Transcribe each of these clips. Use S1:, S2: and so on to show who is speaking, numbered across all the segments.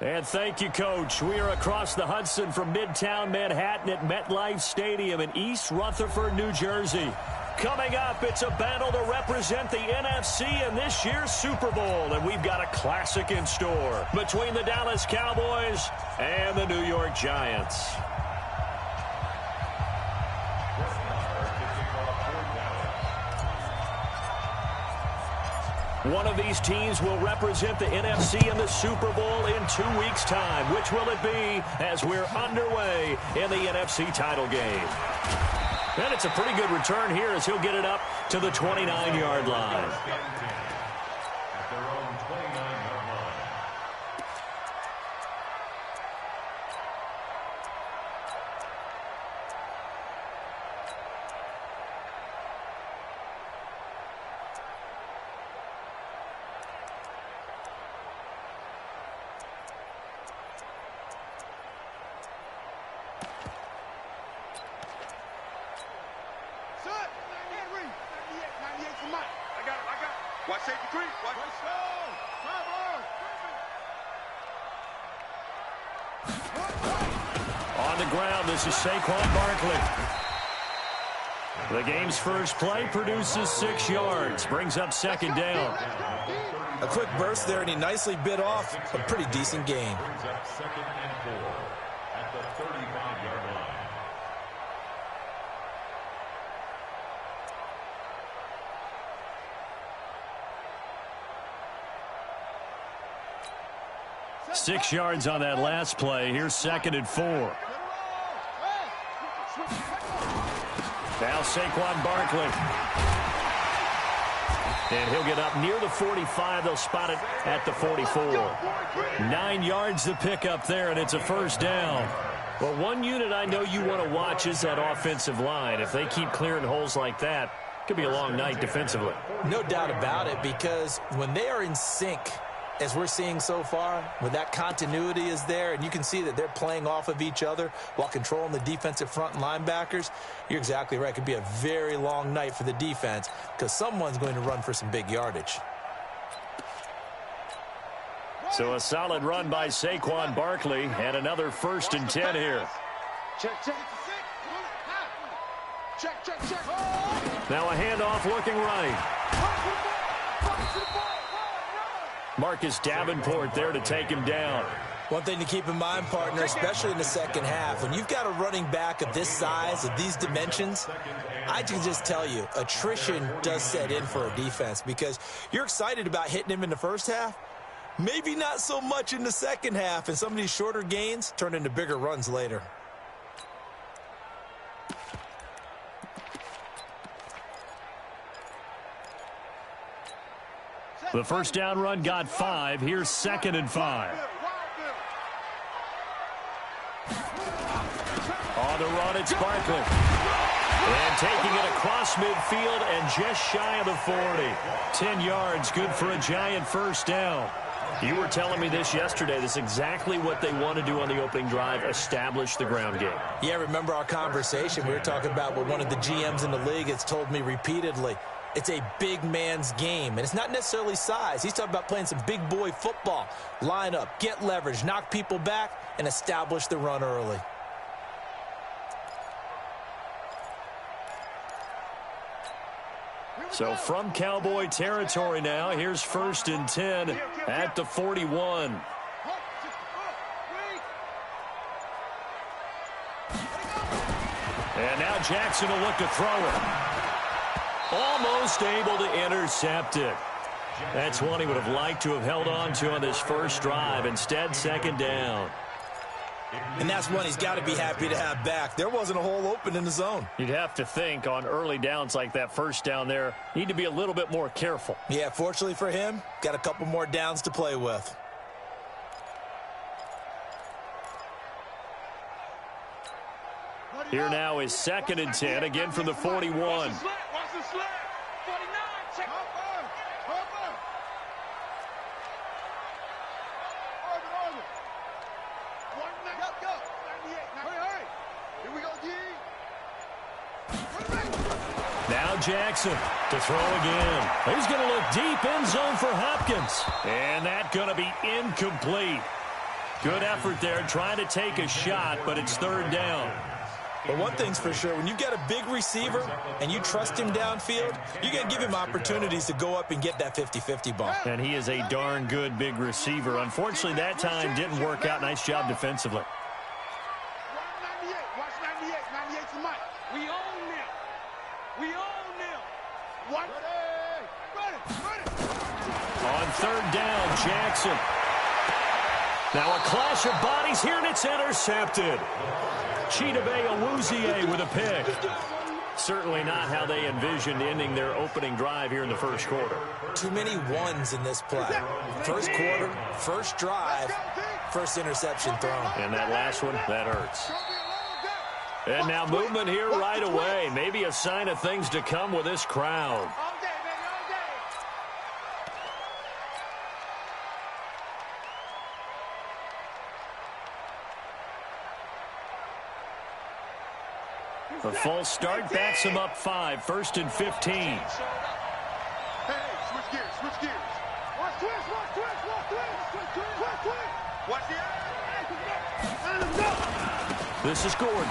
S1: And thank you, Coach. We are across the Hudson from Midtown Manhattan at MetLife Stadium in East Rutherford, New Jersey. Coming up, it's a battle to represent the NFC in this year's Super Bowl. And we've got a classic in store between the Dallas Cowboys and the New York Giants. One of these teams will represent the NFC in the Super Bowl in 2 weeks' time. Which will it be as we're underway in the NFC title game? And it's a pretty good return here as he'll get it up to the 29-yard line. On the ground, this is Saquon Barkley. The game's first play produces 6 yards, brings up second down.
S2: A quick burst there, and he nicely bit off a pretty decent gain.
S3: Brings up 2nd and 4 at the 35-yard line.
S1: Six yards on that last play. Here's 2nd and 4. Now Saquon Barkley. And he'll get up near the 45. They'll spot it at the 44. 9 yards to pick up there, and it's a first down. Well, one unit I know you want to watch is that offensive line. If they keep clearing holes like that, it could be a long night defensively.
S2: No doubt about it, because when they are in sync, as we're seeing so far, when that continuity is there and you can see that they're playing off of each other while controlling the defensive front and linebackers, you're exactly right. It could be a very long night for the defense because someone's going to run for some big yardage.
S1: So a solid run by Saquon Barkley and another 1st and 10 here. Now a handoff looking right. Marcus Davenport there to take him down.
S2: One thing to keep in mind, partner, especially in the second half, when you've got a running back of this size, of these dimensions, I can just tell you, attrition does set in for a defense because you're excited about hitting him in the first half, maybe not so much in the second half, and some of these shorter gains turn into bigger runs later.
S1: The first down run got 5. Here's 2nd and 5. On the run, it's Barkley. And taking it across midfield and just shy of the 40. 10 yards, good for a Giant first down. You were telling me this yesterday. This is exactly what they want to do on the opening drive, establish the ground game.
S2: Yeah, remember our conversation. We were talking about what one of the GMs in the league has told me repeatedly. It's a big man's game, and it's not necessarily size. He's talking about playing some big boy football. Line up, get leverage, knock people back, and establish the run early.
S1: So from Cowboy territory now, here's 1st and 10 at the 41. And now Jackson will look to throw it. Almost able to intercept it. That's one he would have liked to have held on to on this first drive. Instead, 2nd down.
S2: And that's one he's got to be happy to have back. There wasn't a hole open in the zone.
S1: You'd have to think on early downs like that first down there, need to be a little bit more careful.
S2: Yeah, fortunately for him, got a couple more downs to play with.
S1: Here now is 2nd and 10, again from the 41. Now Jackson to throw again. He's going to look deep, end zone for Hopkins. And that's going to be incomplete. Good effort there, trying to take a shot, but it's third down.
S2: But one thing's for sure, when you've got a big receiver and you trust him downfield, you're going to give him opportunities to go up and get that 50-50 ball.
S1: And he is a darn good big receiver. Unfortunately, that time didn't work out. Nice job defensively.
S4: Watch 98. 98's the mic. We own them. We own them. What? Ready.
S1: On third down, Jackson. Now a clash of bodies here, and it's intercepted. Chidobe Awuzie with a pick. Certainly not how they envisioned ending their opening drive here in the first quarter.
S2: Too many ones in this play. First quarter, first drive, first interception thrown.
S1: And that last one, that hurts. And now movement here right away. Maybe a sign of things to come with this crowd. The full start backs him up 5, 1st and 15.
S4: Hey, switch gears. Watch twist. Watch the
S1: This is Gordon.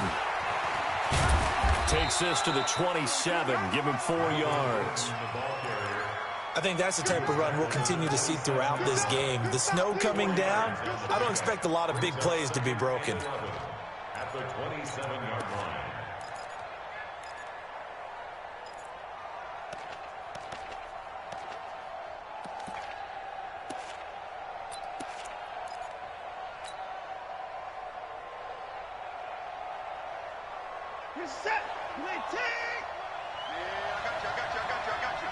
S1: Takes this to the 27. Give him 4 yards.
S2: I think that's the type of run we'll continue to see throughout this game. The snow coming down, I don't expect a lot of big plays to be broken.
S3: At the 27-yard line.
S4: You're set. You ain't take. Yeah, I got you.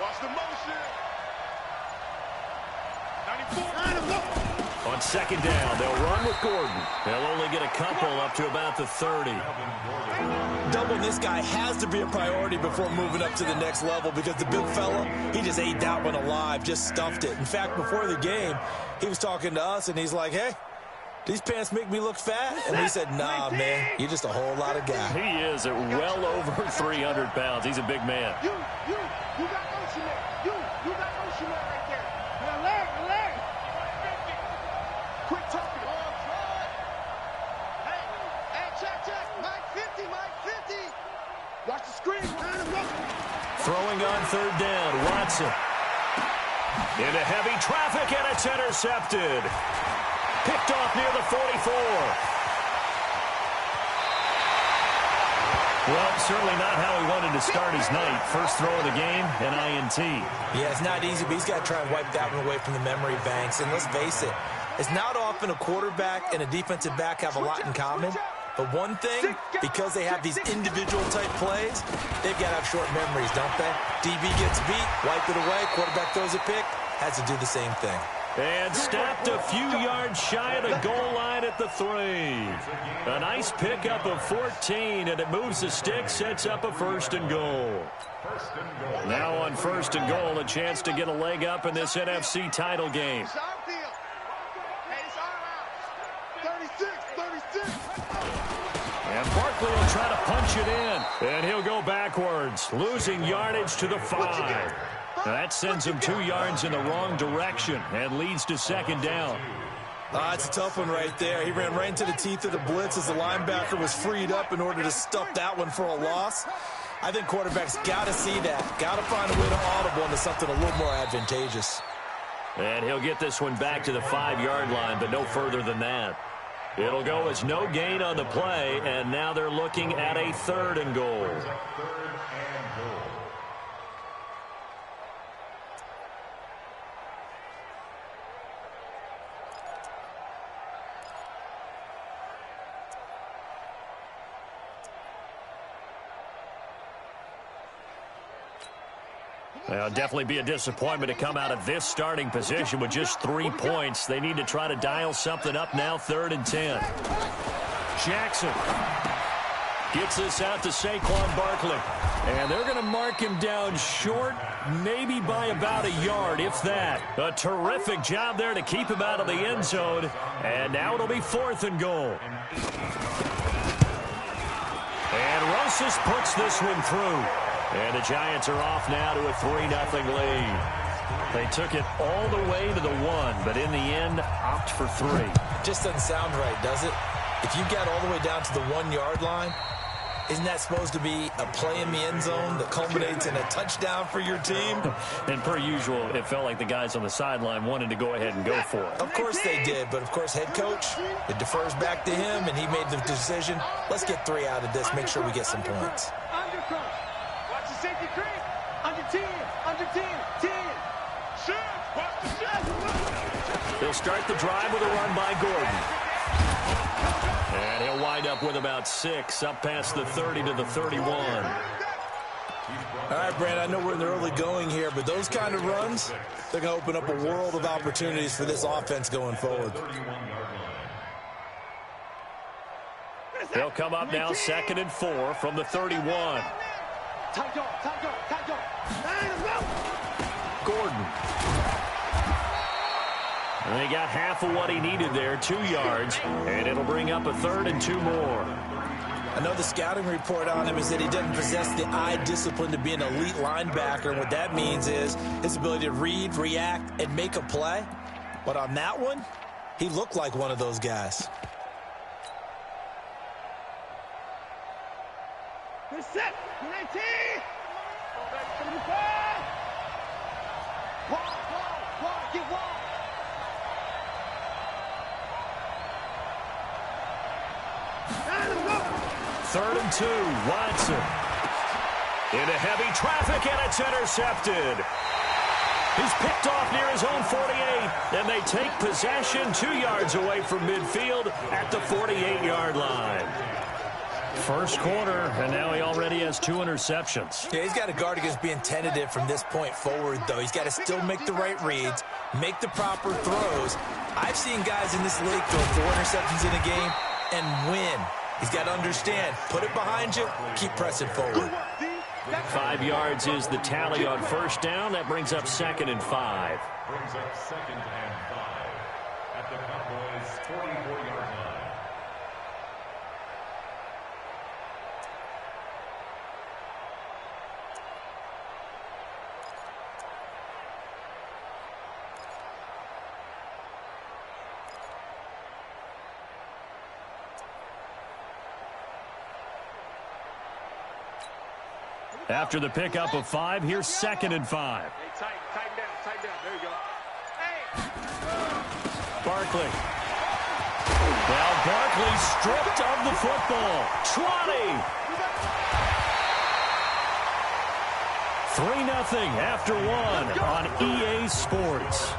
S4: Watch the motion. 94.
S1: On second down, they'll run with Gordon. They'll only get a couple up to about the 30.
S2: Doubling this guy has to be a priority before moving up to the next level because the big fella, he just ate that one alive, just stuffed it. In fact, before the game, he was talking to us, and he's like, hey, these pants make me look fat? And we said, nah, man, you're just a whole lot of guy.
S1: He is at well over 300 pounds. He's a big man.
S4: You got motion there. You got motion there right there. Now leg. Quick talking. Hey, check. Mike 50. Watch the screen.
S1: Throwing on third down, Watson. Into heavy traffic, and it's intercepted. Picked off near the 44. Well, certainly not how he wanted to start his night. First throw of the game, an INT.
S2: Yeah, it's not easy, but he's got to try and wipe that one away from the memory banks. And let's face it, it's not often a quarterback and a defensive back have a lot in common. But one thing, because they have these individual type plays, they've got to have short memories, don't they? DB gets beat, wipe it away, quarterback throws a pick, has to do the same thing.
S1: And stopped a few yards shy of the goal line at the 3. A nice pickup of 14, and it moves the stick, sets up a 1st and goal. Now on 1st and goal, a chance to get a leg up in this NFC title game. And Barkley will try to punch it in, and he'll go backwards, losing yardage to the 5. Now that sends him 2 yards in the wrong direction and leads to second down.
S2: It's a tough one right there. He ran right into the teeth of the blitz as the linebacker was freed up in order to stuff that one for a loss. I think quarterbacks got to see that. Got to find a way to audible into something a little more advantageous.
S1: And he'll get this one back to the 5-yard line, but no further than that. It'll go as no gain on the play, and now they're looking at a 3rd and goal. Well, definitely be a disappointment to come out of this starting position with just 3 points. They need to try to dial something up now, 3rd and 10. Jackson gets this out to Saquon Barkley. And they're going to mark him down short, maybe by about a yard, if that. A terrific job there to keep him out of the end zone. And now it'll be 4th and goal. And Rosas puts this one through. And the Giants are off now to a 3-0 lead. They took it all the way to the 1, but in the end, opt for 3.
S2: Just doesn't sound right, does it? If you get all the way down to the 1-yard line, isn't that supposed to be a play in the end zone that culminates in a touchdown for your team?
S1: And per usual, it felt like the guys on the sideline wanted to go ahead and go for it.
S2: Of course they did, but of course head coach, it defers back to him, and he made the decision. Let's get 3 out of this, make sure we get some points.
S4: Watch the safety creep. Under 10, under 10, 10. Shoot, watch the shot.
S1: They'll start the drive with a run by Gordon. And he'll wind up with about 6, up past the 30 to the 31.
S2: All right, Brand, I know we're in the early going here, but those kind of runs, they're going to open up a world of opportunities for this offense going forward.
S1: They'll come up now 2nd and 4 from the 31.
S4: Tight dog, tight dog, tight dog.
S1: Gordon. And they got half of what he needed there, 2 yards, and it'll bring up a 3rd and 2 more.
S2: I know the scouting report on him is that he doesn't possess the eye discipline to be an elite linebacker, and what that means is his ability to read, react, and make a play. But on that one, he looked like one of those guys.
S4: Good set. 19. Wall, get wall.
S1: 3rd and 2, Watson. Into heavy traffic, and it's intercepted. He's picked off near his own 48, and they take possession 2 yards away from midfield at the 48-yard line. First quarter, and now he already has 2 interceptions.
S2: Yeah, he's got to guard against being tentative from this point forward, though. He's got to still make the right reads, make the proper throws. I've seen guys in this league throw 4 interceptions in a game and win. He's got to understand, put it behind you, keep pressing forward.
S1: 5 yards is the tally on first down. That brings up 2nd and 5.
S3: Brings up 2nd and 5 at the Cowboys' 44-yard line.
S1: After the pickup of 5, here's 2nd and 5.
S4: Hey, tighten down. There you go. Hey.
S1: Barkley. Well, Barkley stripped of the football. 20. 3-0 after 1 on EA Sports.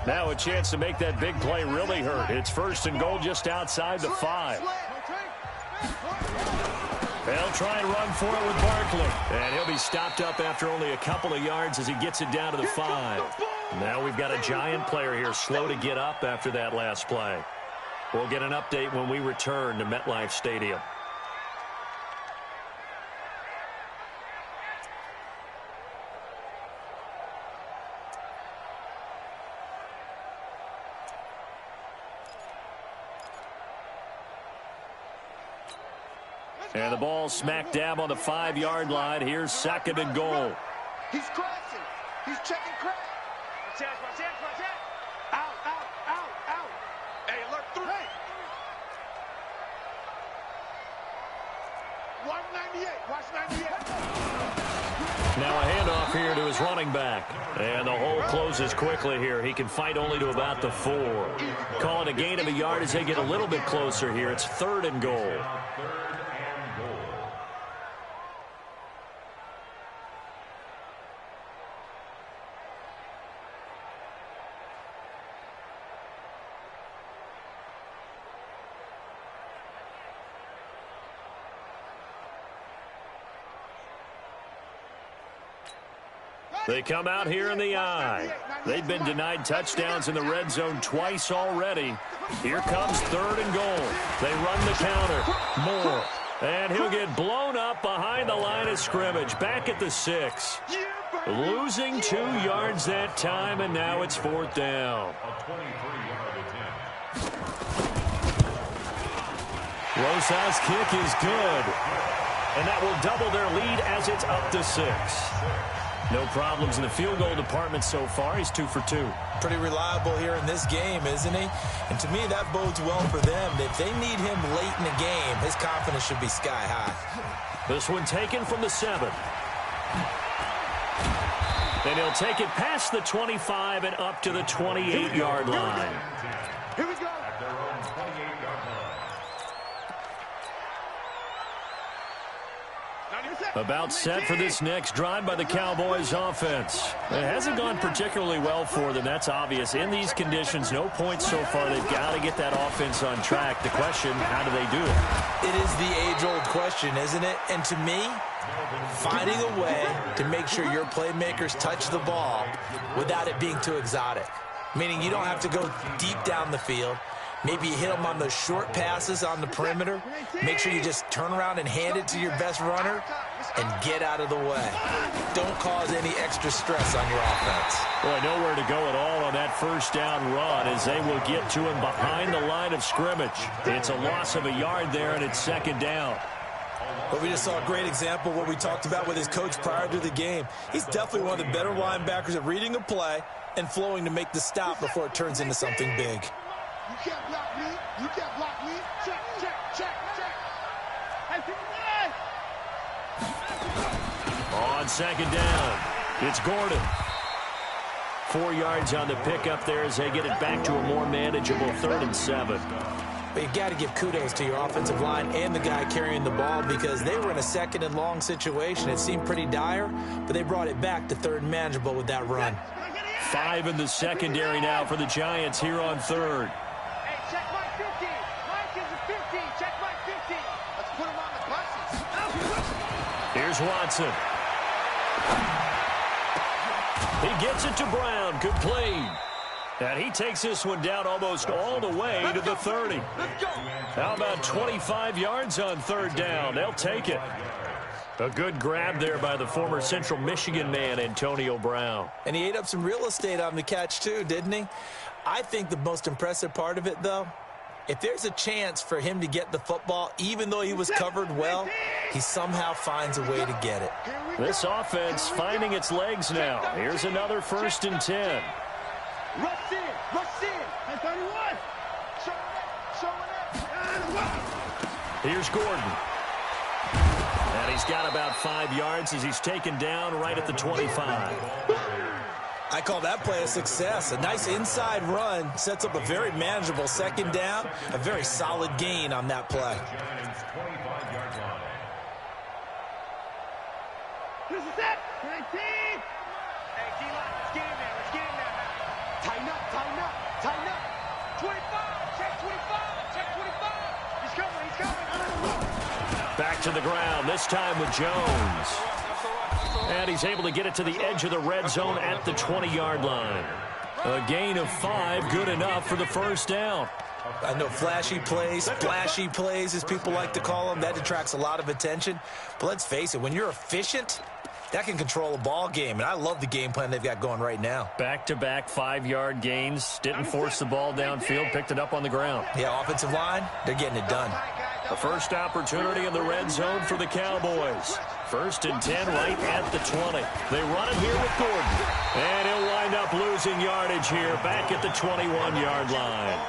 S1: Now a chance to make that big play really hurt. It's 1st and goal just outside the 5. They'll try and run for it with Barkley. And he'll be stopped up after only a couple of yards as he gets it down to the 5. Now we've got a giant player here slow to get up after that last play. We'll get an update when we return to MetLife Stadium. And the ball smack dab on the 5-yard line. Here's 2nd and goal.
S4: He's crashing. He's checking crack. Watch out. Out. Hey, alert 3. 198. Watch 98.
S1: Now a handoff here to his running back. And the hole closes quickly here. He can fight only to about the 4. Call it a gain of a yard as they get a little bit closer here. It's 3rd and goal. They come out here in the eye. They've been denied touchdowns in the red zone twice already. Here comes 3rd and goal. They run the counter. Moore. And he'll get blown up behind the line of scrimmage. Back at the 6. Losing 2 yards that time, and now it's 4th down. Rosas' kick is good. And that will double their lead as it's up to 6. No problems in the field goal department so far. He's 2 for 2.
S2: Pretty reliable here in this game, isn't he? And to me, that bodes well for them. If they need him late in the game, his confidence should be sky high.
S1: This one taken from the 7. And he'll take it past the 25 and up to the 28-yard line.
S4: Here we go.
S1: About set for this next drive by the Cowboys offense. It hasn't gone particularly well for them. That's obvious. In these conditions, no points so far. They've got to get that offense on track. The question, how do they do it?
S2: It is the age-old question, isn't it? And to me, finding a way to make sure your playmakers touch the ball without it being too exotic. Meaning you don't have to go deep down the field. Maybe you hit them on those short passes on the perimeter. Make sure you just turn around and hand it to your best runner and get out of the way. Don't cause any extra stress on your offense.
S1: Boy, nowhere to go at all on that first down run as they will get to him behind the line of scrimmage. It's a loss of a yard there, and it's 2nd down.
S2: But we just saw a great example of what we talked about with his coach prior to the game. He's definitely one of the better linebackers at reading a play and flowing to make the stop before it turns into something big.
S4: You can't block me. You can't block me. Check, check, check, check. Hey,
S1: on 2nd down, it's Gordon. 4 yards on the pickup there as they get it back to a more manageable 3rd and 7.
S2: But you've got to give kudos to your offensive line and the guy carrying the ball because they were in a 2nd and long situation. It seemed pretty dire, but they brought it back to 3rd and manageable with that run.
S1: 5 in the secondary now for the Giants here on 3rd.
S4: Hey, check my 50. Mike is a 50. Check my 50. Let's put him on the buses.
S1: Here's Watson. He gets it to Brown. Complete. And he takes this one down almost all the way to the 30. How about 25 yards on 3rd down? They'll take it. A good grab there by the former Central Michigan man, Antonio Brown.
S2: And he ate up some real estate on the catch, too, didn't he? I think the most impressive part of it, though, if there's a chance for him to get the football, even though he was covered well, he somehow finds a way to get it.
S1: This offense finding its legs now. Here's another 1st and 10.
S4: Rush in. Rush in. Hey, 31. Showing up.
S1: Here's Gordon. And he's got about 5 yards as he's taken down right at the 25.
S2: I call that play a success. A nice inside run sets up a very manageable 2nd down. A very solid gain on that play.
S4: This is it. 19. Hey, D-line, let's get in there. Let's get in there now. Tighten up, tighten up, tighten up. 25. Check 25. Check 25. He's coming. He's coming.
S1: Back to the ground, this time with Jones. And he's able to get it to the edge of the red zone at the 20-yard line. A gain of 5, good enough for the 1st down.
S2: I know flashy plays, splashy plays, as people like to call them, that attracts a lot of attention. But let's face it, when you're efficient, that can control a ball game. And I love the game plan they've got going right now.
S1: Back-to-back 5-yard gains. Didn't force the ball downfield, picked it up on the ground.
S2: Yeah, offensive line, they're getting it done.
S1: A first opportunity in the red zone for the Cowboys. 1st and 10 right at the 20. They run it here with Gordon. And he'll wind up losing yardage here back at the 21-yard line.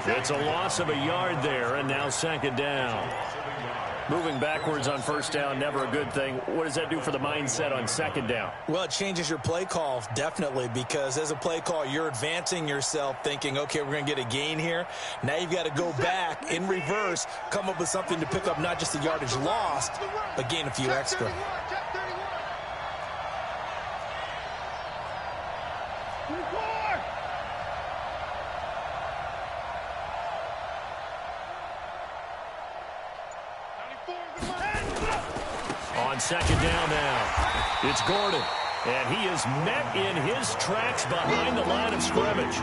S1: It's a loss of a yard there, and now 2nd down. Moving backwards on 1st down, never a good thing. What does that do for the mindset on 2nd down?
S2: Well, it changes your play call, definitely, because as a play call, you're advancing yourself thinking, okay, we're going to get a gain here. Now you've got to go back in reverse, come up with something to pick up not just the yardage lost, but gain a few extra.
S1: On 2nd down now, it's Gordon. And he is met in his tracks behind the line of scrimmage.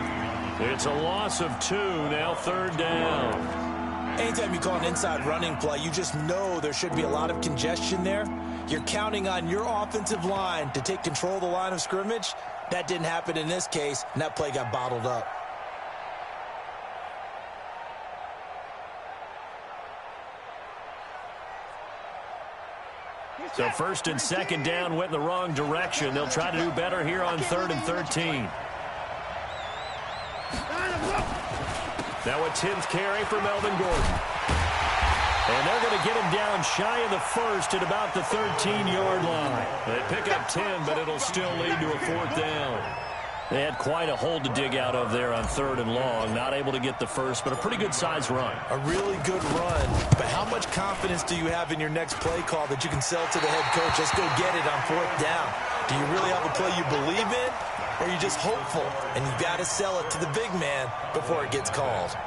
S1: It's a loss of 2, now 3rd down.
S2: Anytime you call an inside running play, you just know there should be a lot of congestion there. You're counting on your offensive line to take control of the line of scrimmage. That didn't happen in this case, and that play got bottled up.
S1: So 1st and 2nd down went in the wrong direction. They'll try to do better here on 3rd and 13. Now a 10th carry for Melvin Gordon. And they're going to get him down shy of the 1st at about the 13-yard line. They pick up 10, but it'll still lead to a 4th down. They had quite a hole to dig out of there on 3rd and long. Not able to get the 1st, but a pretty good-sized run.
S2: A really good run. But how much confidence do you have in your next play call that you can sell to the head coach? Let's go get it on 4th down. Do you really have a play you believe in, or are you just hopeful? And you've got to sell it to the big man before it gets called.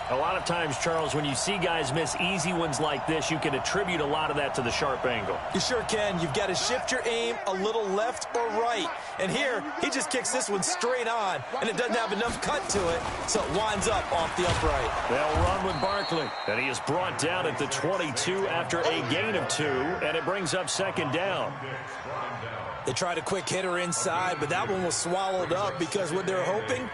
S1: A lot of times, Charles, when you see guys miss easy ones like this, you can attribute a lot of that to the sharp angle.
S2: You sure can. You've got to shift your aim a little left or right. And here, he just kicks this one straight on, and it doesn't have enough cut to it, so it winds up off the upright.
S1: They'll run with Barkley, and he is brought down at the 22 after a gain of 2, and it brings up 2nd down.
S2: They tried a quick hitter inside, but that one was swallowed up because what they're hoping,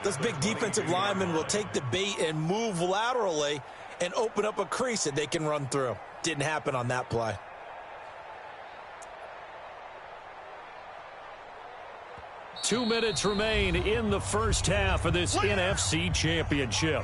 S2: those big defensive linemen will take the bait and move laterally and open up a crease that they can run through. Didn't happen on that play.
S1: Two minutes remain in the first half of this NFC Championship.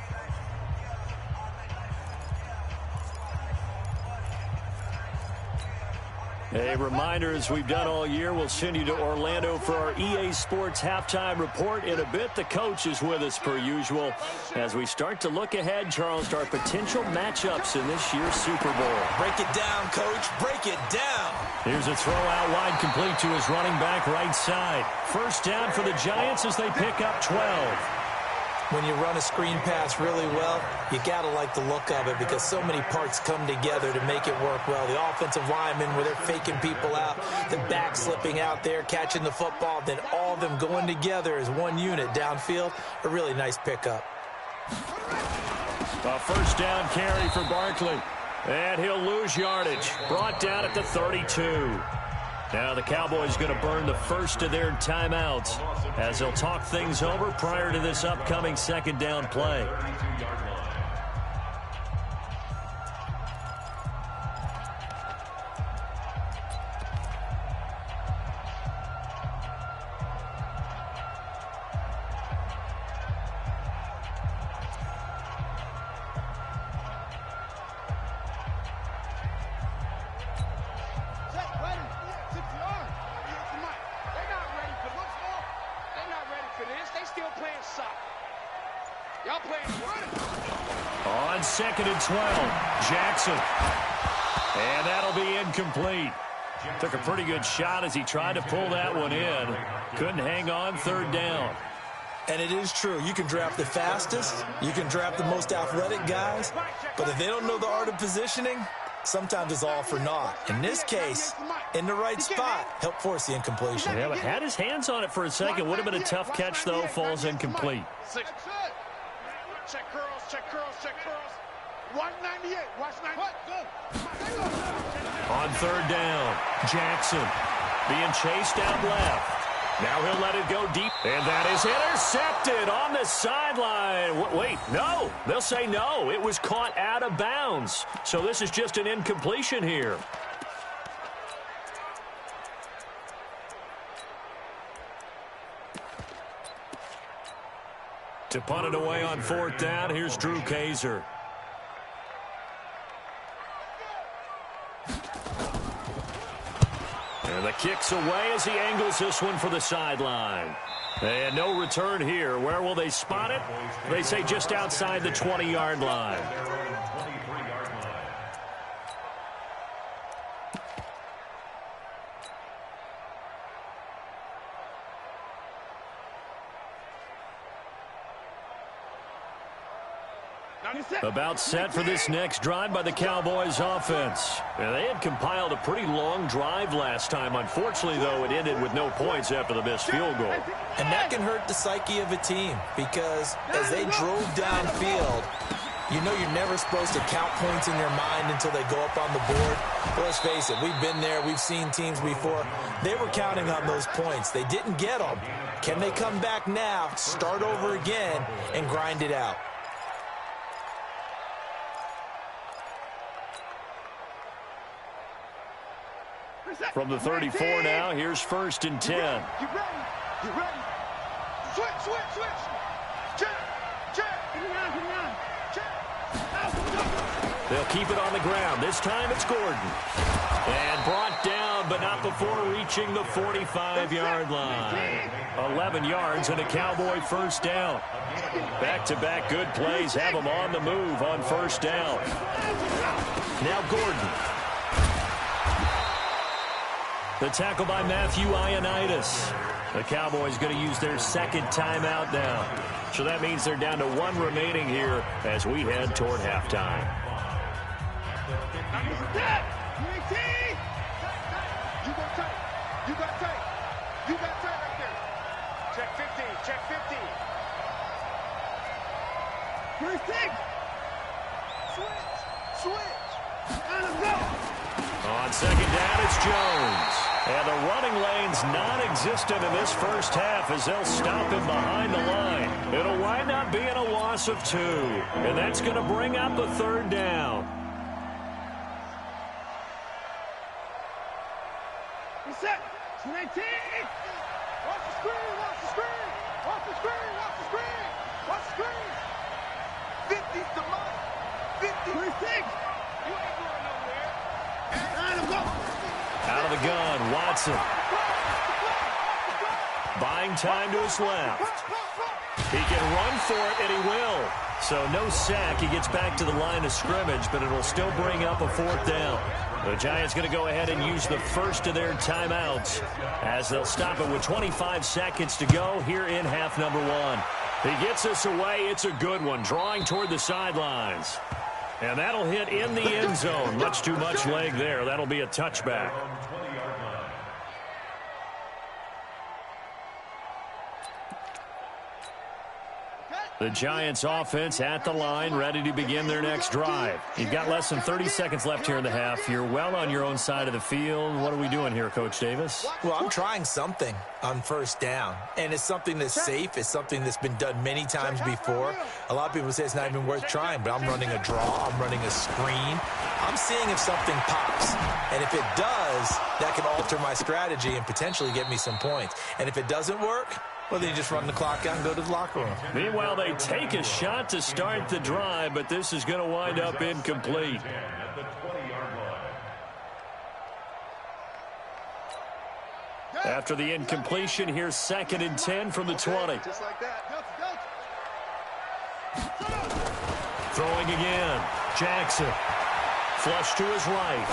S1: A reminder, as we've done all year, we'll send you to Orlando for our EA Sports halftime report. In a bit, the coach is with us per usual as we start to look ahead, Charles, to our potential matchups in this year's Super Bowl.
S2: Break it down, coach. Break it down.
S1: Here's a throw out wide, complete to his running back right side. 1st down for the Giants as they pick up 12.
S2: When you run a screen pass really well, you got to like the look of it because so many parts come together to make it work well. The offensive linemen, where they're faking people out, the back slipping out there, catching the football, then all of them going together as one unit downfield. A really nice pickup.
S1: A 1st down carry for Barkley. And he'll lose yardage. Brought down at the 32. Now the Cowboys going to burn the first of their timeouts as they'll talk things over prior to this upcoming 2nd down play. On 2nd and 12, Jackson. And that'll be incomplete. Took a pretty good shot as he tried to pull that one in. Couldn't hang on 3rd down.
S2: And it is true. You can draft the fastest. You can draft the most athletic guys. But if they don't know the art of positioning, sometimes it's all for naught. In this case, in the right spot, helped force the incompletion.
S1: Yeah, but had his hands on it for a second. Would have been a tough catch, though. Falls incomplete.
S4: Check curls, check curls, check curls. Watch 98, watch 98.
S1: On 3rd down, Jackson being chased out left. Now he'll let it go deep, and that is intercepted on the sideline. Wait, no. They'll say no. It was caught out of bounds. So this is just an incompletion here. To punt it away on 4th down, here's Drew Kaiser. And the kick's away as he angles this one for the sideline. And no return here. Where will they spot it? They say just outside the 20-yard line. About set for this next drive by the Cowboys offense. They had compiled a pretty long drive last time. Unfortunately, though, it ended with no points after the missed field goal.
S2: And that can hurt the psyche of a team because as they drove downfield, you know you're never supposed to count points in your mind until they go up on the board. But let's face it, we've been there. We've seen teams before. They were counting on those points. They didn't get them. Can they come back now, start over again, and grind it out?
S1: From the 34 now, here's 1st and 10.
S4: You ready? You ready? Switch, switch, switch. Check, check. Get it on. Check.
S1: They'll keep it on the ground. This time it's Gordon. And brought down, but not before reaching the 45-yard line. 11 yards and a Cowboy 1st down. Back-to-back good plays have them on the move on 1st down. Now Gordon. The tackle by Matthew Ioannidis. The Cowboys going to use their 2nd timeout now. So that means they're down to 1 remaining here as we head toward halftime.
S4: You got tight. You got tight. You got tight right there. Check 50. Check 50. First thing. Switch. And go.
S1: On 2nd down, it's Jones. And the running lane's non-existent in this first half as they'll stop him behind the line. It'll wind up being a loss of 2. And that's going to bring up the 3rd down.
S4: Reset. 19. Watch the screen. Watch the screen. Watch the screen. Watch the screen. Watch the screen. 50's the money. 50. 26. You ain't going nowhere.
S1: Out of the gun, Watson. Buying time to his left. He can run for it, and he will. So no sack. He gets back to the line of scrimmage, but it'll still bring up a 4th down. The Giants going to go ahead and use the first of their timeouts as they'll stop it with 25 seconds to go here in half number 1. He gets us away. It's a good one, drawing toward the sidelines. And that'll hit in the end zone. Much too much leg there. That'll be a touchback. The Giants offense at the line, ready to begin their next drive. You've got less than 30 seconds left here in the half. You're well on your own side of the field. What are we doing here, Coach Davis?
S2: Well, I'm trying something on 1st down, and it's something that's safe. It's something that's been done many times before. A lot of people say it's not even worth trying, but I'm running a draw. I'm running a screen. I'm seeing if something pops, and if it does, that can alter my strategy and potentially get me some points. And if it doesn't work, well, then you just run the clock out and go to the locker room.
S1: Meanwhile, they take a shot to start the drive, but this is going to wind up incomplete. After the incompletion, here's 2nd and 10 from the 20.
S4: Just like that.
S1: Throwing again. Jackson. Flush to his right.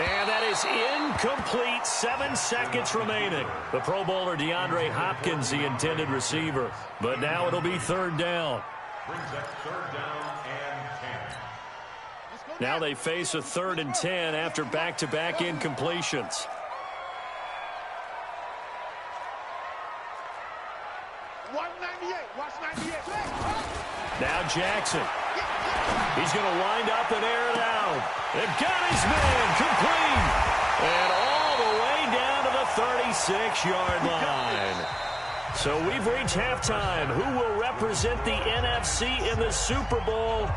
S1: And that is incomplete. 7 seconds remaining. The Pro Bowler DeAndre Hopkins, the intended receiver. But now it'll be 3rd down. Now they face a 3rd and 10 after back-to-back incompletions. Now Jackson. He's going to wind up and air it out. They've got his man complete. And all the way down to the 36-yard line. So we've reached halftime. Who will represent the NFC in the Super Bowl?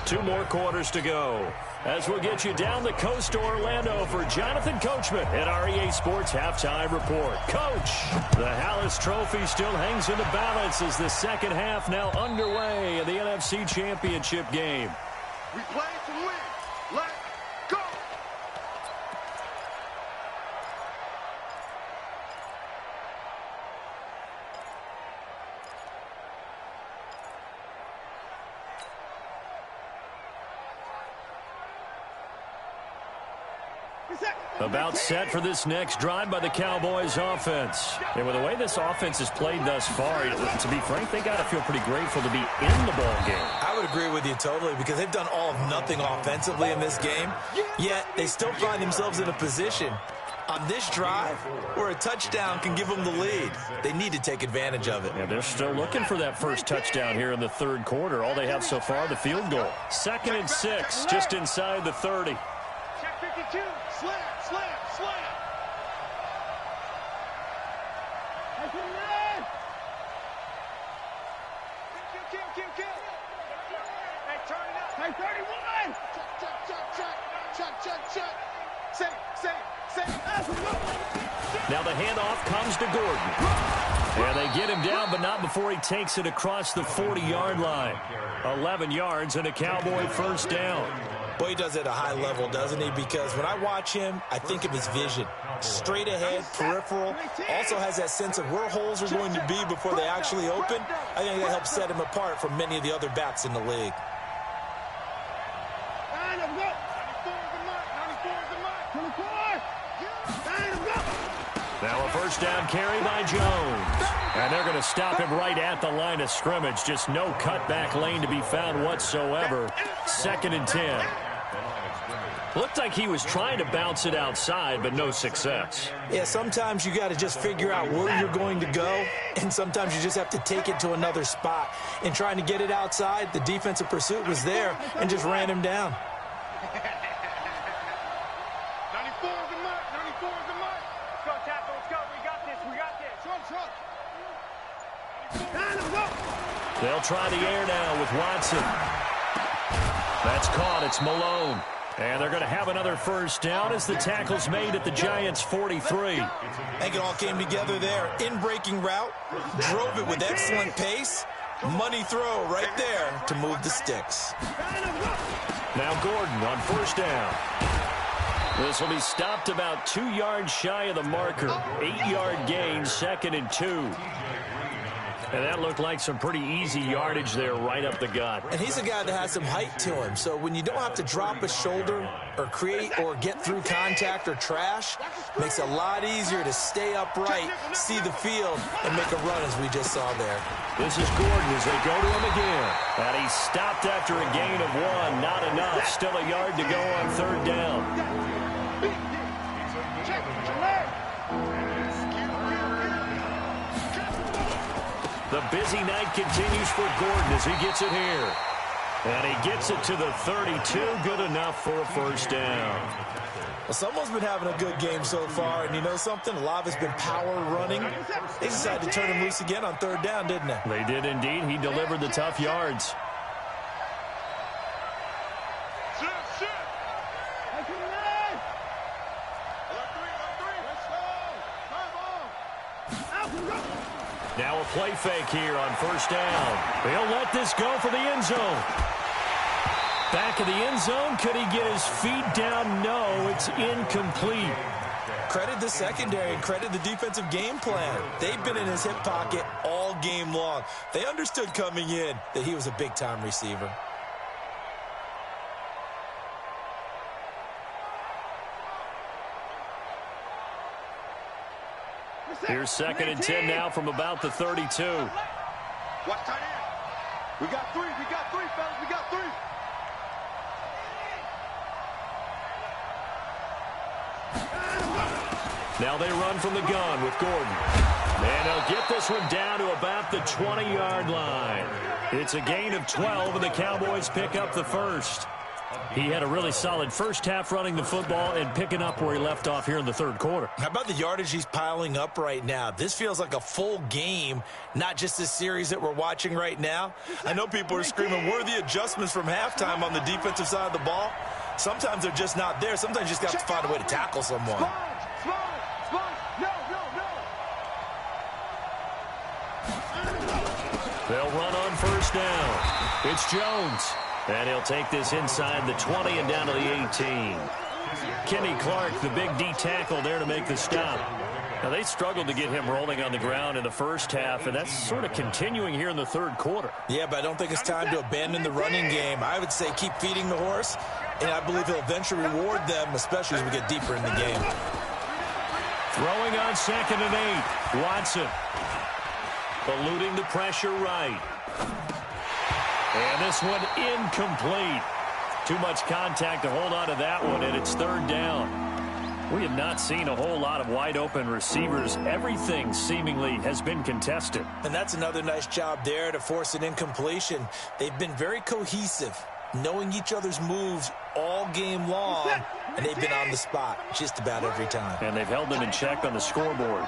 S1: 2 more quarters to go. As we'll get you down the coast to Orlando for Jonathan Coachman at our EA Sports Halftime Report. Coach, the Hallis Trophy still hangs in the balance as the second half now underway in the NFC Championship game.
S4: We play to win. Let's go.
S1: About set for this next drive by the Cowboys offense. And with the way this offense has played thus far, to be frank, they got to feel pretty grateful to be in the ball game.
S2: I would agree with you totally because they've done all of nothing offensively in this game, yet they still find themselves in a position on this drive where a touchdown can give them the lead. They need to take advantage of it.
S1: Yeah, they're still looking for that first touchdown here in the third quarter. All they have so far, the field goal. 2nd and 6, just inside the 30.
S4: Check 52. Slam. Kill. Hey, turn it up. Hey, 31. Check. Say.
S1: Now the handoff comes to Gordon. And they get him down, but not before he takes it across the 40-yard line. 11 yards and a Cowboy first down.
S2: Boy, he does it at a high level, doesn't he? Because when I watch him, I think of his vision. Straight ahead, peripheral. Also has that sense of where holes are going to be before they actually open. I think that helps set him apart from many of the other backs in the league.
S1: Now a first down carry by Jones. And they're going to stop him right at the line of scrimmage. Just no cutback lane to be found whatsoever. 2nd and 10. Looked like he was trying to bounce it outside, but no success.
S2: Yeah, sometimes you got to just figure out where you're going to go, and sometimes you just have to take it to another spot. And trying to get it outside, the defensive pursuit was there and just ran him down.
S4: 94 is the mark. Let's go, tackle. Let's go. We got this.
S1: They'll try the air now with Watson. That's caught. It's Malone. And they're going to have another first down as the tackle's made at the Giants' 43.
S2: I think it all came together there. In-breaking route, drove it with excellent pace. Money throw right there to move the sticks.
S1: Now Gordon on first down. This will be stopped about 2 yards shy of the marker. 8-yard gain, 2nd and 2. And that looked like some pretty easy yardage there right up the gut.
S2: And he's a guy that has some height to him. So when you don't have to drop a shoulder or create or get through contact or trash, makes it a lot easier to stay upright, see the field, and make a run as we just saw there.
S1: This is Gordon as they go to him again. And he stopped after a gain of 1. Not enough. Still a yard to go on 3rd down. The busy night continues for Gordon as he gets it here. And he gets it to the 32. Good enough for a first down.
S2: Well, someone's been having a good game so far, and you know something? A lot of it's been power running. They decided to turn him loose again on 3rd down, didn't they?
S1: They did indeed. He delivered the tough yards. Now a play fake here on first down. He'll let this go for the end zone. Back of the end zone. Could he get his feet down? No, it's incomplete.
S2: Credit the secondary and credit the defensive game plan. They've been in his hip pocket all game long. They understood coming in that he was a big-time receiver.
S1: Here's 2nd and 10 now from about the 32.
S4: Watch tight end. We got 3, fellas. We got 3.
S1: Now they run from the gun with Gordon. And they'll get this one down to about the 20-yard line. It's a gain of 12, and the Cowboys pick up the first. He had a really solid first half running the football and picking up where he left off here in the 3rd quarter.
S2: How about the yardage he's piling up right now? This feels like a full game, not just this series that we're watching right now. I know people are screaming, where are the adjustments from halftime on the defensive side of the ball? Sometimes they're just not there. Sometimes you just got to find a way to tackle someone.
S1: They'll run on first down. It's Jones. And he'll take this inside the 20 and down to the 18. Kenny Clark, the big D tackle there to make the stop. Now, they struggled to get him rolling on the ground in the first half, and that's sort of continuing here in the third quarter.
S2: Yeah, but I don't think it's time to abandon the running game. I would say keep feeding the horse, and I believe he'll eventually reward them, especially as we get deeper in the game.
S1: Throwing on 2nd and 8. Watson. Eluding the pressure right. And this one incomplete. Too much contact to hold on to that one, and it's 3rd down. We have not seen a whole lot of wide-open receivers. Everything seemingly has been contested.
S2: And that's another nice job there to force an incompletion. They've been very cohesive, knowing each other's moves all game long, and they've been on the spot just about every time.
S1: And they've held them in check on the scoreboard.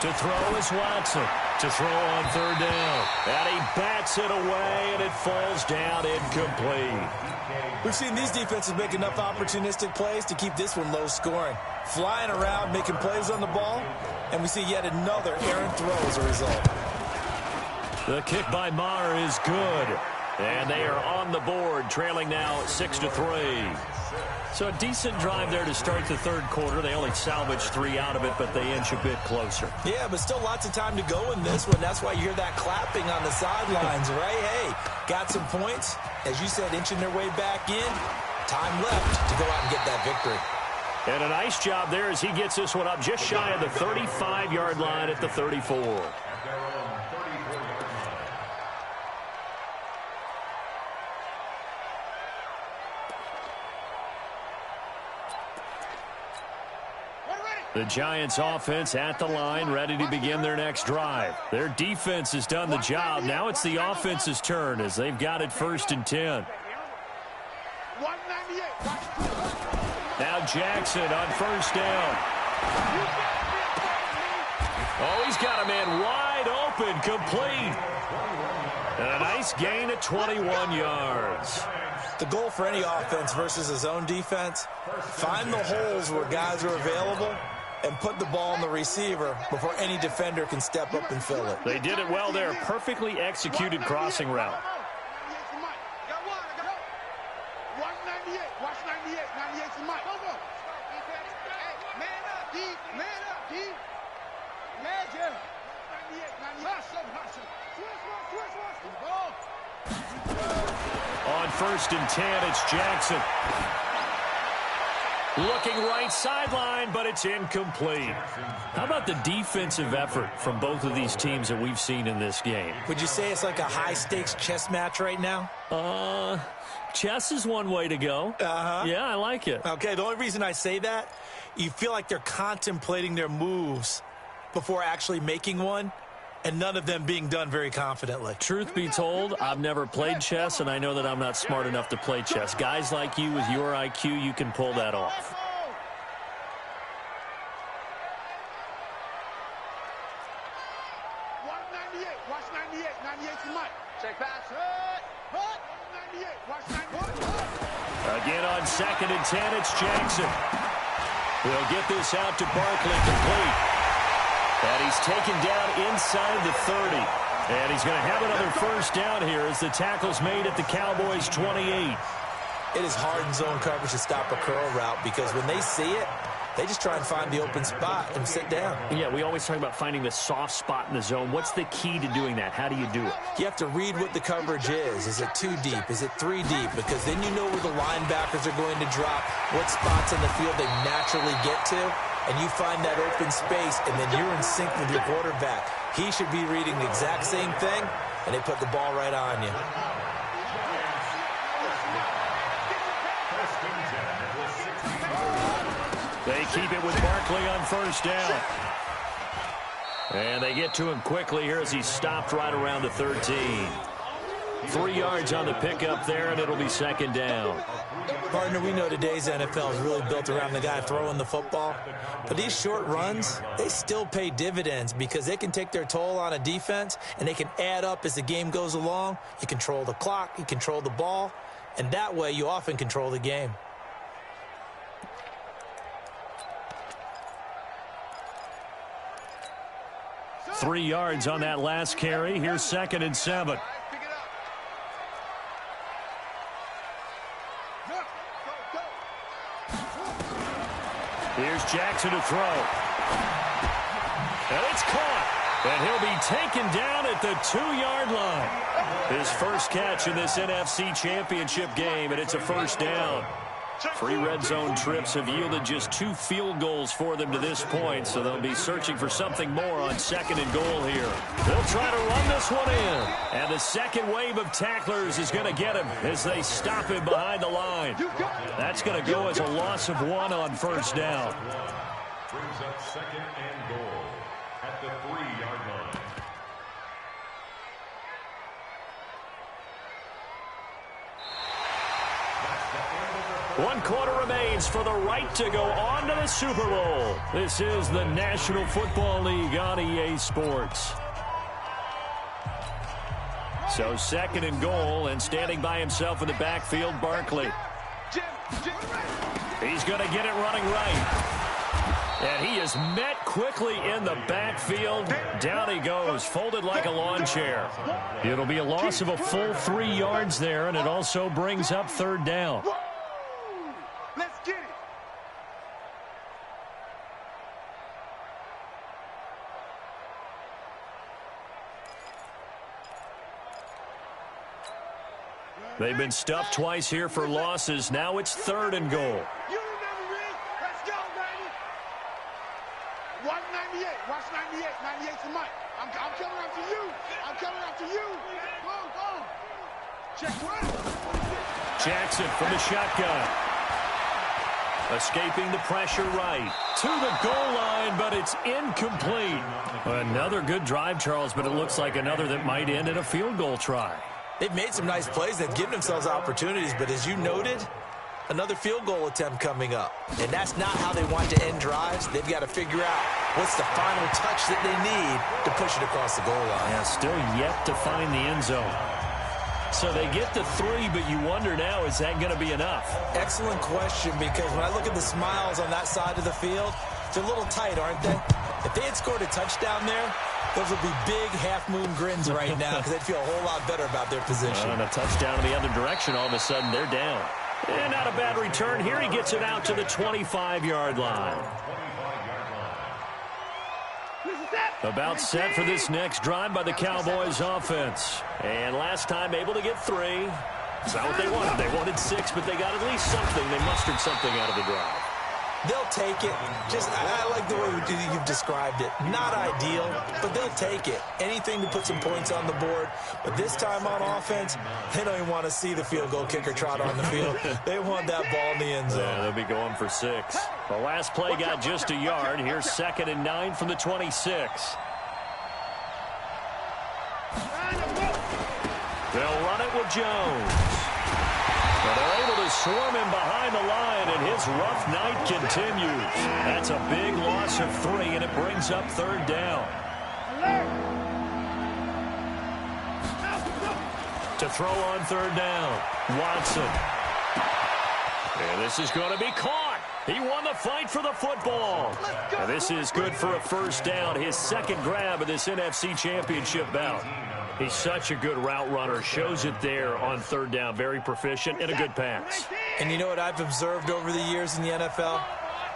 S1: To throw is Watson. To throw on 3rd down. And he bats it away, and it falls down incomplete.
S2: We've seen these defenses make enough opportunistic plays to keep this one low scoring. Flying around, making plays on the ball, and we see yet another errant throw as a result.
S1: The kick by Maher is good. And they are on the board, trailing now 6-3. So a decent drive there to start the third quarter. They only salvaged 3 out of it, but they inch a bit closer.
S2: Yeah, but still lots of time to go in this one. That's why you hear that clapping on the sidelines, right? Hey, got some points. As you said, inching their way back in. Time left to go out and get that victory.
S1: And a nice job there as he gets this one up just shy of the 35-yard line at the 34. The Giants offense at the line, ready to begin their next drive. Their defense has done the job. Now it's the offense's turn as they've got it 1st and 10. Now Jackson on 1st down. Oh, he's got a man wide open, complete. And a nice gain of 21 yards.
S2: The goal for any offense versus a zone defense, find the holes where guys are available and put the ball on the receiver before any defender can step up and fill it.
S1: They did it well there. Perfectly executed crossing route. On 1st and 10, it's Jackson. Looking right sideline, but it's incomplete. How about the defensive effort from both of these teams that we've seen in this game?
S2: Would you say it's like a high-stakes chess match right now?
S1: Chess is one way to go. Yeah, I like it.
S2: Okay, the only reason I say that, you feel like they're contemplating their moves before actually making one, and none of them being done very confidently.
S1: Truth be told, I've never played chess, and I know that I'm not smart enough to play chess. Guys like you with your IQ, you can pull that off. Again on 2nd and 10, it's Jackson. He'll get this out to Barkley, complete. And he's taken down inside the 30. And he's going to have another 1st down here as the tackle's made at the Cowboys' 28.
S2: It is hard in zone coverage to stop a curl route because when they see it, they just try and find the open spot and sit down.
S1: Yeah, we always talk about finding the soft spot in the zone. What's the key to doing that? How do you do it?
S2: You have to read what the coverage is. Is it 2 deep? Is it 3 deep? Because then you know where the linebackers are going to drop, what spots in the field they naturally get to, and you find that open space, and then you're in sync with your quarterback. He should be reading the exact same thing, and they put the ball right on you.
S1: They keep it with Barkley on 1st down. And they get to him quickly here as he's stopped right around the 13. 3 yards on the pickup there, and it'll be 2nd down.
S2: Partner, we know today's NFL is really built around the guy throwing the football. But these short runs, they still pay dividends because they can take their toll on a defense, and they can add up as the game goes along. You control the clock, you control the ball, and that way you often control the game.
S1: Three yards on that last carry. Here's 2nd and 7. Here's Jackson to throw. And it's caught. And he'll be taken down at the 2-yard line. His first catch in this NFC Championship game, and it's a first down. 3 red zone trips have yielded just 2 field goals for them to this point, so they'll be searching for something more on 2nd and goal here. They'll try to run this one in. And the second wave of tacklers is going to get him as they stop him behind the line. That's going to go as a loss of 1 on first down.
S3: Brings up 2nd and goal at the 3-yard line.
S1: One quarter remains for the right to go on to the Super Bowl. This is the National Football League on EA Sports. So 2nd and goal, and standing by himself in the backfield, Barkley. He's going to get it running right. And he is met quickly in the backfield. Down he goes, folded like a lawn chair. It'll be a loss of a full 3 yards there, and it also brings up 3rd down.
S4: Let's get it.
S1: They've been stuffed twice here for losses. Now it's 3rd and goal.
S4: You remember me? Let's go, baby. Watch 98. Watch 98. 98 to Mike. I'm coming after you. I'm coming after you. Go. Check 20.
S1: Jackson from the shotgun. Escaping the pressure right. To the goal line, but it's incomplete. Another good drive, Charles, but it looks like another that might end in a field goal try.
S2: They've made some nice plays. They've given themselves opportunities, but as you noted, another field goal attempt coming up. And that's not how they want to end drives. They've got to figure out what's the final touch that they need to push it across the goal line.
S1: Yeah, still yet to find the end zone. So they get to 3, but you wonder now, is that going to be enough?
S2: Excellent question, because when I look at the smiles on that side of the field, they're a little tight, aren't they? If they had scored a touchdown there, those would be big half-moon grins right now because they'd feel a whole lot better about their position.
S1: And a touchdown in the other direction, all of a sudden they're down. And not a bad return. Here he gets it out to the 25-yard line. About set for this next drive by the Cowboys offense. And last time able to get 3. It's not what they wanted. They wanted 6, but they got at least something. They mustered something out of the drive.
S2: They'll take it. I like the way you've described it. Not ideal, but they'll take it. Anything to put some points on the board. But this time on offense, they don't even want to see the field goal kicker trot on the field. They want that ball in the end zone.
S1: Yeah, they'll be going for 6. The last play got just a yard. Here's 2nd and 9 from the 26. They'll run it with Jones. But they're able to swarm him behind the line, and his rough night continues. That's a big loss of 3, and it brings up 3rd down. To throw on 3rd down, Watson. And this is going to be caught. He won the fight for the football. And this is good for a first down, his 2nd grab of this NFC Championship bout. He's such a good route runner. Shows it there on 3rd down. Very proficient and a good pass.
S2: And you know what I've observed over the years in the NFL?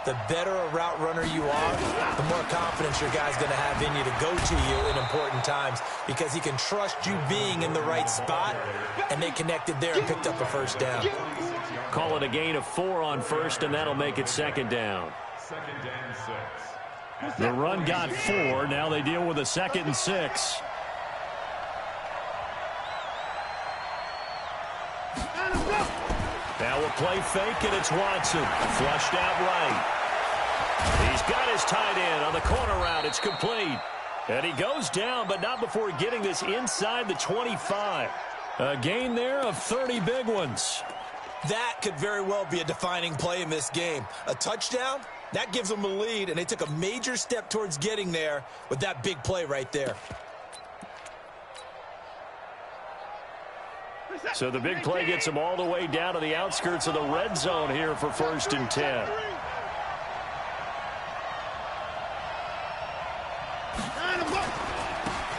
S2: The better a route runner you are, the more confidence your guy's going to have in you to go to you in important times because he can trust you being in the right spot, and they connected there and picked up a first down.
S1: Call it a gain of 4 on 1st, and that'll make it 2nd down.
S3: 2nd and 6.
S1: The run got 4. Now they deal with a 2nd and 6. Now a play fake, and it's Watson. Flushed out right. He's got his tight end on the corner route. It's complete. And he goes down, but not before getting this inside the 25. A gain there of 30 big ones.
S2: That could very well be a defining play in this game. A touchdown, that gives them a lead, and they took a major step towards getting there with that big play right there.
S1: So the big play gets them all the way down to the outskirts of the red zone here for 1st and 10.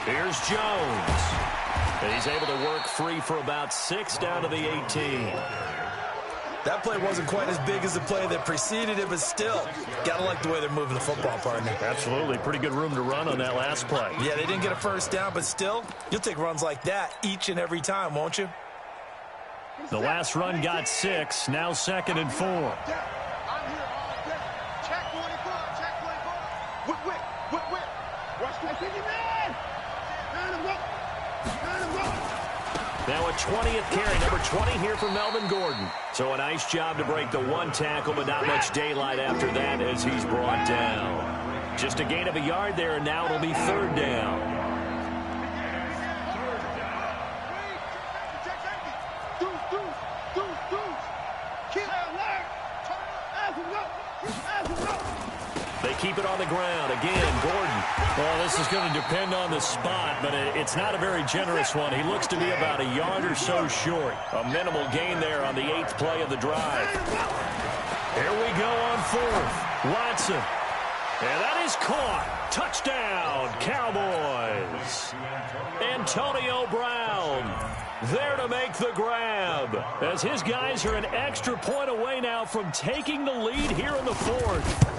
S1: Here's Jones. And he's able to work free for about 6 down to the 18.
S2: That play wasn't quite as big as the play that preceded it, but still, got to like the way they're moving the football, partner.
S1: Absolutely. Pretty good room to run on that last play.
S2: Yeah, they didn't get a first down, but still, you'll take runs like that each and every time, won't you?
S1: The last run got 6. Now 2nd and 4.
S4: I'm here all day. Check 24. Check 24. Whip. Watch that 50 man. Turn him up.
S1: Now a 20th carry, number 20 here for Melvin Gordon. So a nice job to break the 1 tackle, but not much daylight after that as he's brought down. Just a gain of a yard there, and now it'll be 3rd down. They keep it on the ground. Again, Gordon. Well, this is going to depend on the spot, but it's not a very generous one. He looks to be about a yard or so short. A minimal gain there on the 8th play of the drive. Here we go on 4th. Watson. And that is caught. Touchdown, Cowboys. Antonio Brown there to make the grab, as his guys are an extra point away now from taking the lead here in the 4th.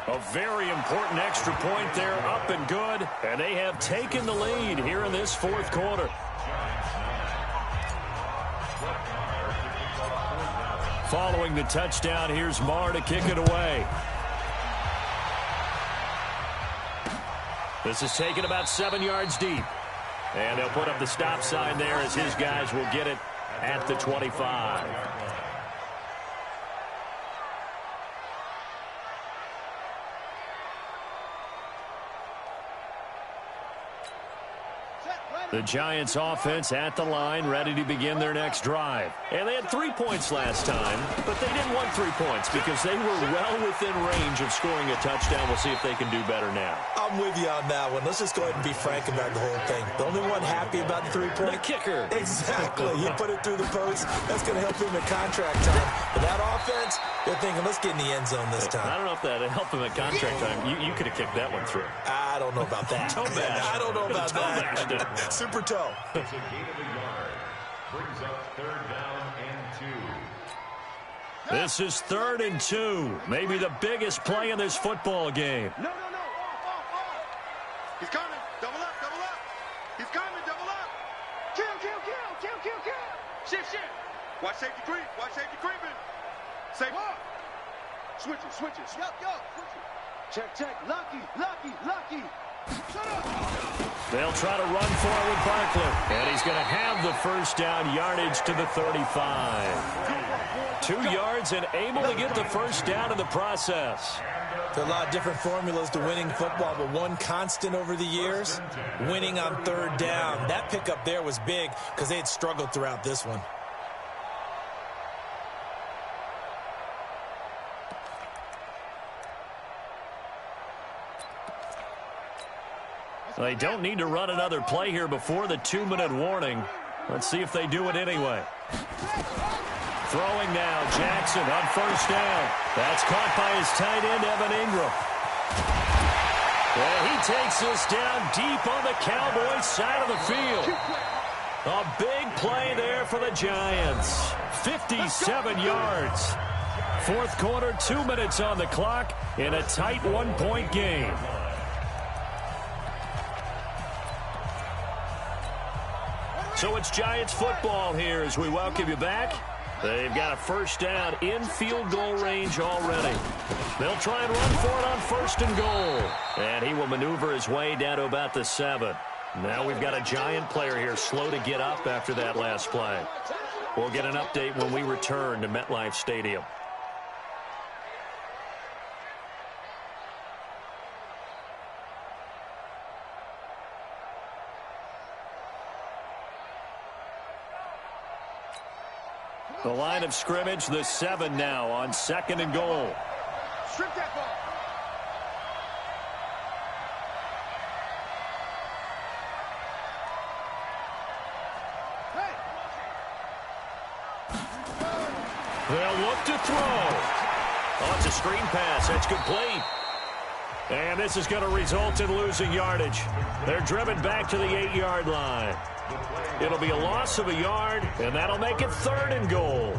S1: A very important extra point there, up and good, and they have taken the lead here in this 4th quarter. Following the touchdown, here's Marr to kick it away. This is taken about 7 yards deep. And they'll put up the stop sign there as his guys will get it at the 25. The Giants offense at the line, ready to begin their next drive. And they had 3 points last time, but they didn't want 3 points because they were well within range of scoring a touchdown. We'll see if they can do better now.
S2: I'm with you on that one. Let's just go ahead and be frank about the whole thing. The only one happy about the 3-point?
S1: The kicker.
S2: Exactly. He put it through the post. That's going to help him in contract time. But that offense, they're thinking, let's get in the end zone this time.
S1: I don't know if that helped him at contract time. You could have kicked that one through.
S2: I don't know about that.
S1: Toe bash.
S2: I don't know about that. Super toe.
S3: It's a gain of a yard. Brings up 3rd down and 2.
S1: This is 3rd and 2. Maybe the biggest play in this football game.
S4: No. Off. He's coming. Double up. He's coming. Double up. Kill. Shift. Watch safety creep. Creeping. Safe. Switch it. Yo. Switch it. Check. Lucky. Shut up.
S1: They'll try to run for it with Barkley. And he's going to have the first down, yardage to the 35. 2 yards and able to get the first down in the process.
S2: There are a lot of different formulas to winning football, but one constant over the years, winning on 3rd down. That pickup there was big because they had struggled throughout this one.
S1: They don't need to run another play here before the 2-minute warning. Let's see if they do it anyway. Throwing now, Jackson on first down. That's caught by his tight end, Evan Ingram. And he takes this down deep on the Cowboys side of the field. A big play there for the Giants. 57 yards. 4th quarter, 2 minutes on the clock in a tight 1-point game. So it's Giants football here as we welcome you back. They've got a first down in field goal range already. They'll try and run for it on 1st and goal. And he will maneuver his way down to about the 7. Now we've got a Giant player here slow to get up after that last play. We'll get an update when we return to MetLife Stadium. The line of scrimmage, the 7 now on 2nd and goal.
S4: Strip that ball.
S1: They'll look to throw. Oh, it's a screen pass. That's complete. And this is going to result in losing yardage. They're driven back to the 8-yard line. It'll be a loss of a yard, and that'll make it 3rd and goal.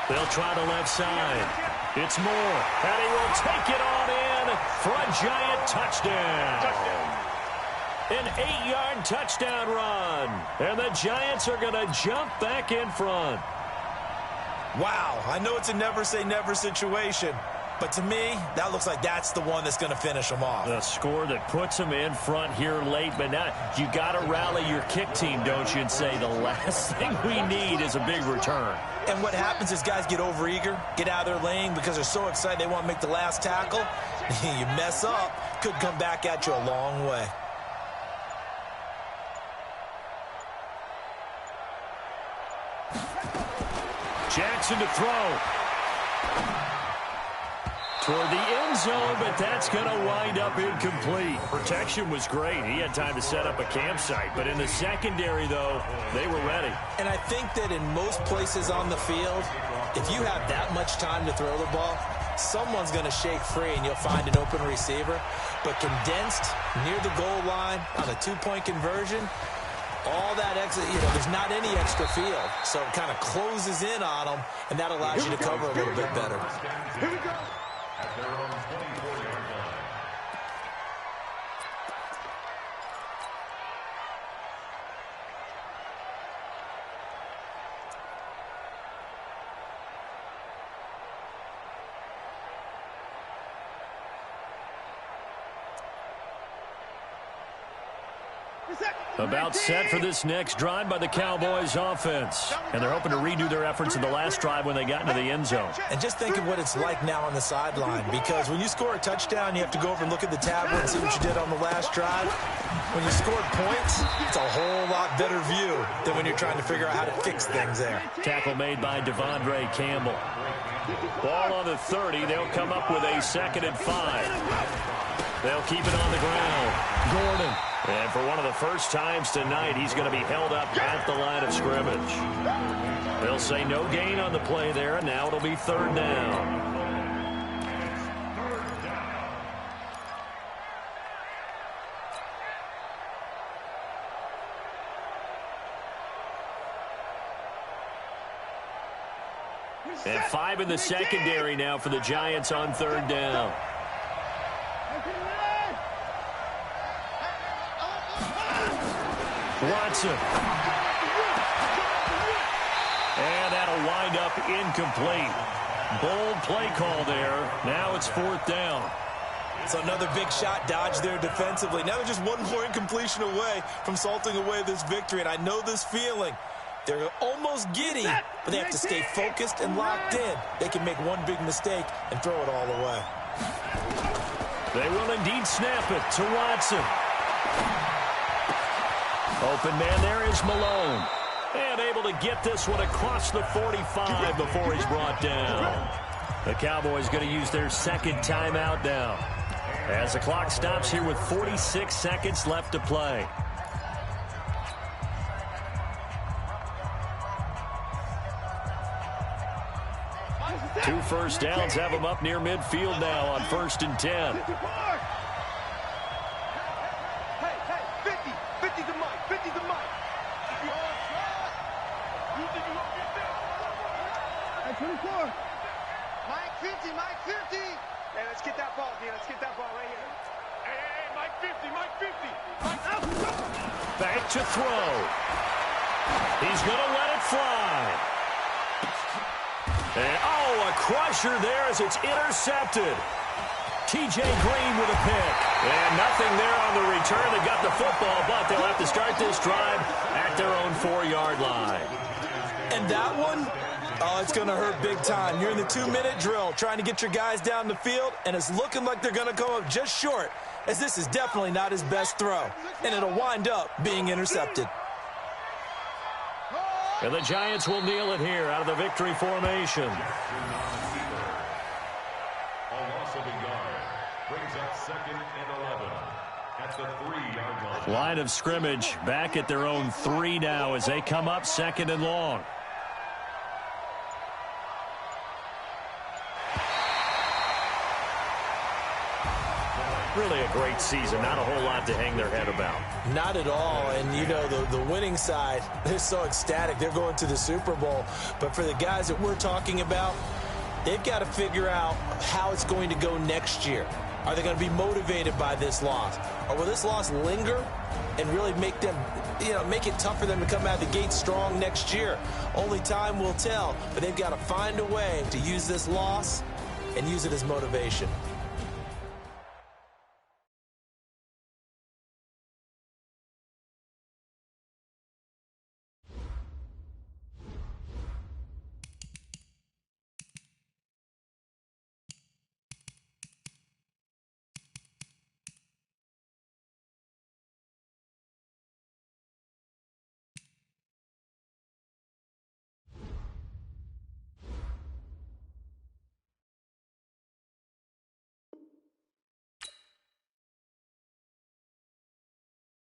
S1: They'll try the left side. It's Moore, and he will take it on in for a Giant touchdown. An 8-yard touchdown run. And the Giants are going to jump back in front.
S2: Wow, I know it's a never-say-never situation, but to me, that looks like that's the one that's going to finish them off.
S1: The score that puts them in front here late, but now you got to rally your kick team, don't you, and say the last thing we need is a big return.
S2: And what happens is guys get overeager, get out of their lane because they're so excited they want to make the last tackle. You mess up, could come back at you a long way.
S1: Jackson to throw. Toward the end zone, but that's going to wind up incomplete. Protection was great. He had time to set up a campsite. But in the secondary, though, they were ready.
S2: And I think that in most places on the field, if you have that much time to throw the ball, someone's going to shake free and you'll find an open receiver. But condensed near the goal line on a two-point conversion, all that extra, there's not any extra field. So it kind of closes in on them, and that allows you to cover a little bit better.
S3: Here we go. At their own 24-yard line.
S1: About set for this next drive by the Cowboys offense. And they're hoping to redo their efforts in the last drive when they got into the end zone.
S2: And just think of what it's like now on the sideline, because when you score a touchdown, you have to go over and look at the tablet and see what you did on the last drive. When you scored points, it's a whole lot better view than when you're trying to figure out how to fix things there.
S1: Tackle made by Devondre Campbell. Ball on the 30. They'll come up with a 2nd and 5. They'll keep it on the ground. Gordon. And for one of the first times tonight, he's going to be held up at the line of scrimmage. They'll say no gain on the play there, and now it'll be 3rd down. And 5 in the secondary now for the Giants on 3rd down. Watson. And that'll wind up incomplete. Bold play call there. Now it's 4th down.
S2: So another big shot dodged there defensively. Now they're just one more incompletion away from salting away this victory. And I know this feeling. They're almost giddy, but they have to stay focused and locked in. They can make one big mistake and throw it all away.
S1: They will indeed snap it to Watson. Open man there is Malone. And able to get this one across the 45 before he's brought down. The Cowboys going to use their 2nd timeout now, as the clock stops here with 46 seconds left to play. Two first downs have them up near midfield now on 1st and 10.
S4: Hey, 50 the mic, 50 the mic. Hey, 24. Mike 50, Mike 50. Hey, let's get that ball, D. Let's get that ball right here. Hey, Mike 50, Mike 50. Mike,
S1: Back to throw. He's going to let it fly. And, a crusher there as it's intercepted. T.J. Green with a pick. And nothing there on the return. They got the football, but they'll have to start this drive at their own 4-yard line.
S2: And that one, it's going to hurt big time. You're in the 2-minute drill trying to get your guys down the field, and it's looking like they're going to come up just short, as this is definitely not his best throw. And it'll wind up being intercepted.
S1: And the Giants will kneel it here out of the victory formation.
S3: A loss of a yard brings up 2nd and 11 at the 3-yard line.
S1: Line of scrimmage back at their own 3 now as they come up 2nd and long. Really a great season. Not a whole lot to hang their head about.
S2: Not at all. And, you know, the winning side, they're so ecstatic. They're going to the Super Bowl. But for the guys that we're talking about, they've got to figure out how it's going to go next year. Are they going to be motivated by this loss? Or will this loss linger and really make them, you know, make it tough for them to come out of the gate strong next year? Only time will tell. But they've got to find a way to use this loss and use it as motivation.